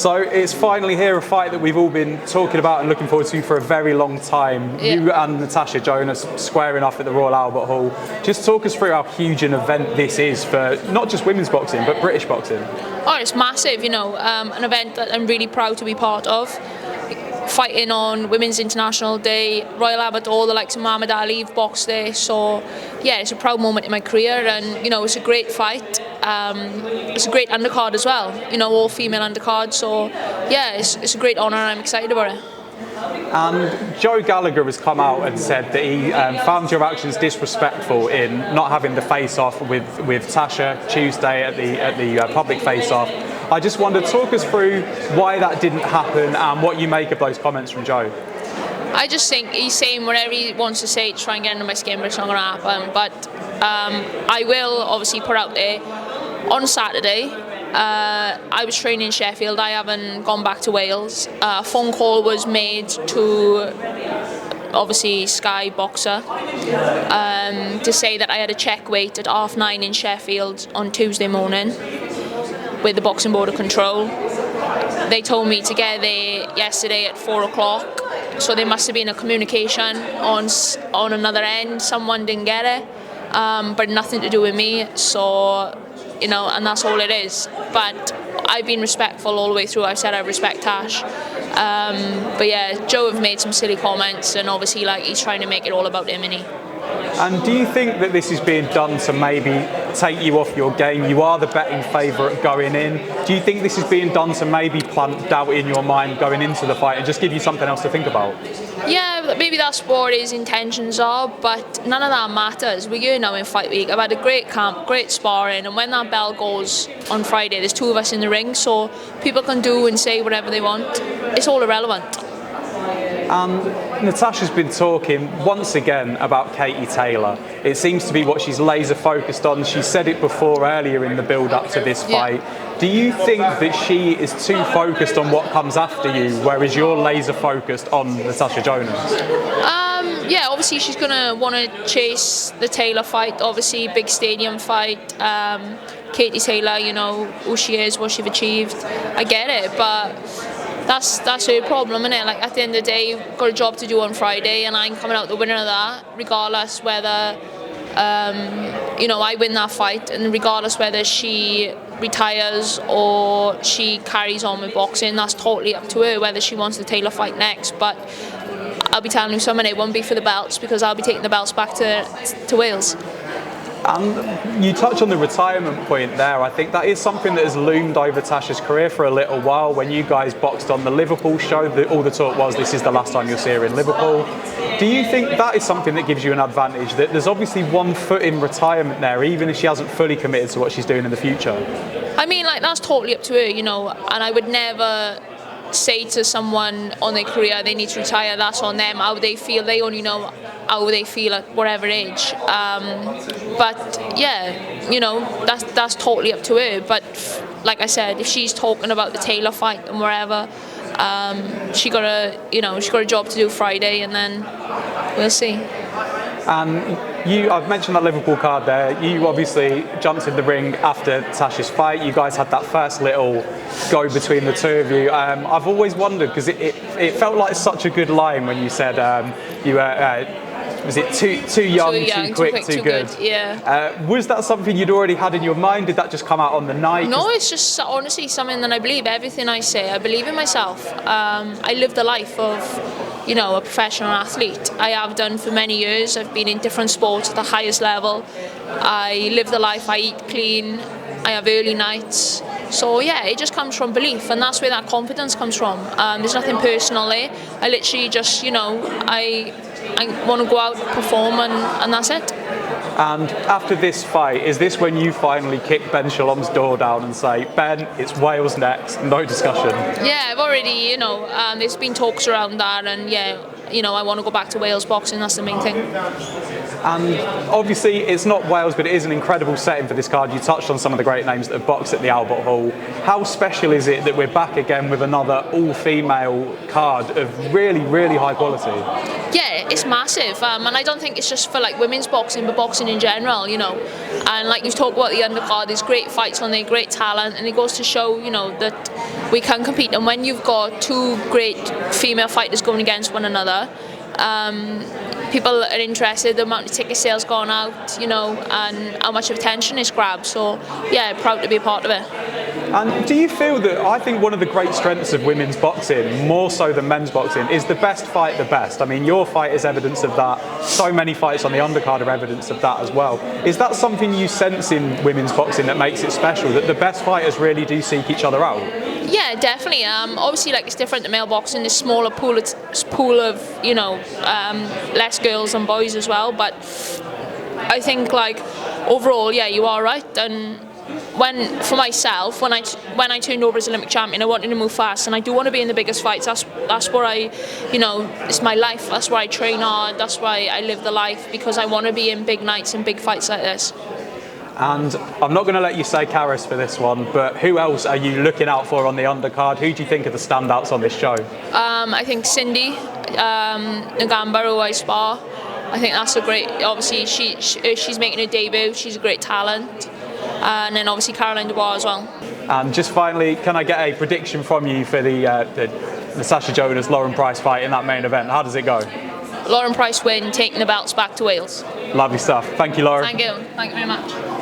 So it's finally here, a fight that we've all been talking about and looking forward to for a very long time. Yeah. You and Natasha Jonas squaring off at the Royal Albert Hall. Just talk us through how huge an event this is for not just women's boxing, but British boxing. Oh, it's massive, an event that I'm really proud to be part of. Fighting on Women's International Day, Royal Albert Hall, the likes of Muhammad Ali have boxed there. So, yeah, it's a proud moment in my career, and it's a great fight. It's a great undercard as well, all female undercard. So, yeah, it's a great honour, and I'm excited about it. And Joe Gallagher has come out and said that he found your actions disrespectful in not having the face-off with Tasha Tuesday at the public face-off. I just wondered, talk us through why that didn't happen and what you make of those comments from Joe. I just think he's saying whatever he wants to say to try and get under my skin, but it's not going to happen. But I will obviously put out there, on Saturday, I was training in Sheffield. I haven't gone back to Wales. A phone call was made to obviously Sky Boxer to say that I had a check weight at 9:30 in Sheffield on Tuesday morning with the Boxing Board of Control. They told me to get there yesterday at 4 o'clock, so there must have been a communication on another end. Someone didn't get it, but nothing to do with me. So, and that's all it is. But I've been respectful all the way through. I've said I respect Tash. But yeah, Joe have made some silly comments, and obviously he's trying to make it all about him, innit? And do you think that this is being done to maybe take you off your game? You are the betting favourite going in. Do you think this is being done to maybe plant doubt in your mind going into the fight and just give you something else to think about? Yeah, maybe that's what his intentions are, but none of that matters. We're here now in fight week. I've had a great camp, great sparring, and when that bell goes on Friday, there's two of us in the ring, so people can do and say whatever they want. It's all irrelevant. Natasha's been talking once again about Katie Taylor. It seems to be what she's laser focused on. She said it before earlier in the build up to this fight. Yeah. Do you think that she is too focused on what comes after you, whereas you're laser focused on Natasha Jonas? Yeah, obviously she's going to want to chase the Taylor fight, obviously big stadium fight. Katie Taylor, who she is, what she's achieved. I get it, but that's her problem, isn't it? At the end of the day, you've got a job to do on Friday, and I'm coming out the winner of that, regardless whether I win that fight, and regardless whether she retires or she carries on with boxing. That's totally up to her whether she wants the Taylor fight next. But I'll be telling you something, it won't be for the belts, because I'll be taking the belts back to Wales. And you touch on the retirement point there. I think that is something that has loomed over Tasha's career for a little while. When you guys boxed on the Liverpool show, all the talk was this is the last time you'll see her in Liverpool. Do you think that is something that gives you an advantage? That there's obviously one foot in retirement there, even if she hasn't fully committed to what she's doing in the future? I mean, that's totally up to her, and I would never say to someone on their career they need to retire. That's on them, how they feel. They only know how they feel at whatever age. But yeah, that's totally up to her. But like I said, if she's talking about the Taylor fight and wherever, she got a job to do Friday, and then we'll see. I've mentioned that Liverpool card there. You obviously jumped in the ring after Tasha's fight. You guys had that first little go between the two of you. I've always wondered, because it felt like such a good line when you said you were was it too young, too quick, too good? Yeah. Was that something you'd already had in your mind? Did that just come out on the night? No, it's just honestly something that I believe. Everything I say, I believe in myself. I live the life of a professional athlete. I have done for many years. I've been in different sports at the highest level. I live the life. I eat clean. I have early nights. So yeah, it just comes from belief, and that's where that confidence comes from. There's nothing personal there. I literally just, I want to go out, perform, and that's it. And after this fight, is this when you finally kick Ben Shalom's door down and say, Ben, it's Wales next, no discussion? Yeah, I've already, there's been talks around that, and yeah, I want to go back to Wales boxing, that's the main thing. And obviously it's not Wales, but it is an incredible setting for this card. You touched on some of the great names that have boxed at the Albert Hall. How special is it that we're back again with another all-female card of really, really high quality? Yeah, it's massive, and I don't think it's just for like women's boxing, but boxing in general, you know. And like you've talked about the undercard, there's great fights on there, great talent, and it goes to show, you know, that we can compete. And when you've got two great female fighters going against one another, people are interested, the amount of ticket sales gone out, you know, and how much attention is grabbed. So yeah, proud to be a part of it. And do you feel that, I think one of the great strengths of women's boxing, more so than men's boxing, is the best fight the best? I mean, your fight is evidence of that. So many fights on the undercard are evidence of that as well. Is that something you sense in women's boxing that makes it special, that the best fighters really do seek each other out? Yeah, definitely. Obviously, like it's different than male boxing. There's smaller pool of you know, less girls and boys as well. But I think like overall, yeah, you are right. And for myself, when I turned over as Olympic champion, I wanted to move fast, and I do want to be in the biggest fights. That's where I, you know, it's my life. That's where I train hard. That's why I live the life, because I want to be in big nights and big fights like this. And I'm not going to let you say Karis for this one, but who else are you looking out for on the undercard? Who do you think are the standouts on this show? I think Cindy Nagamba, who I spar. I think that's a great. Obviously, she's making her debut. She's a great talent. And then obviously Caroline Dubois as well. And just finally, can I get a prediction from you for the Natasha Jonas Lauren Price fight in that main event? How does it go? Lauren Price win, taking the belts back to Wales. Lovely stuff. Thank you, Lauren. Thank you. Thank you very much.